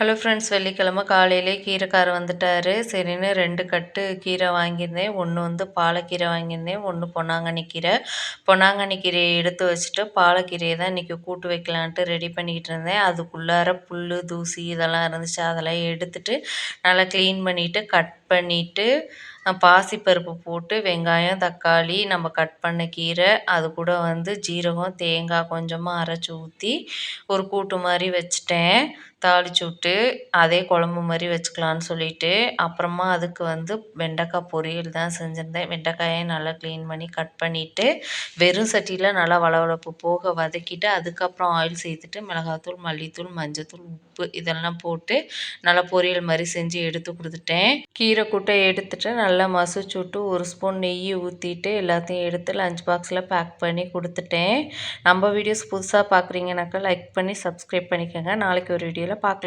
Hello friends, வெள்ளிக்கிழமை காலையிலே கீரைக்காரர் வந்துட்டாரு. சரின்னு 2 கட்டு கீரை வாங்கியிருந்தேன். ஒண்ணு வந்து பாலக்கீரை வாங்கியிருந்தேன். ஒண்ணு பொன்னாங்கண்ணி கீரை. பொன்னாங்கண்ணி கீரையை எடுத்து வச்சுட்டு, பாலக்கீரையை தான் இன்றைக்கி கூட்டு வைக்கலான்ட்டு ரெடி பண்ணிக்கிட்டு இருந்தேன். அதுக்குள்ளார புல், தூசி இதெல்லாம் இருந்துச்சு. அதெல்லாம் எடுத்துட்டு, நல்லா க்ளீன் பண்ணிவிட்டு, கட் பண்ணிவிட்டு, பாசிப்பருப்பு போட்டு, வெங்காயம், தக்காளி, நம்ம கட் பண்ண கீரை, அது கூட வந்து ஜீரகம், தேங்காய் கொஞ்சமாக அரைச்சி ஊற்றி, ஒரு கூட்டு மாதிரி வச்சுட்டேன். தாளிச்சு விட்டு அதே குழம்பு மாதிரி வச்சுக்கலான்னு சொல்லிட்டு, அப்புறமா அதுக்கு வந்து வெண்டைக்காய் பொரியல் தான் செஞ்சுருந்தேன். வெண்டைக்காயை நல்லா க்ளீன் பண்ணி கட் பண்ணிவிட்டு, வெறும் சட்டியில் நல்லா வளவளப்பு போக வதக்கிட்டு, அதுக்கப்புறம் ஆயில் சேர்த்துட்டு மிளகாத்தூள், மல்லித்தூள், மஞ்சத்தூள், உப்பு இதெல்லாம் போட்டு நல்லா பொரியல் மாதிரி செஞ்சு எடுத்து கொடுத்துட்டேன். கீரை கூட்டை எடுத்துட்டு நல்லா மசிச்சு விட்டு 1 ஸ்பூன் நெய் ஊற்றிட்டு எல்லாத்தையும் எடுத்து லஞ்ச் பாக்ஸில் பேக் பண்ணி கொடுத்துட்டேன். நம்ம வீடியோஸ் புதுசாக பார்க்குறீங்கனாக்கா லைக் பண்ணி சப்ஸ்கிரைப் பண்ணிக்கோங்க. நாளைக்கு ஒரு வீடியோவில் பார்க்கலாம்.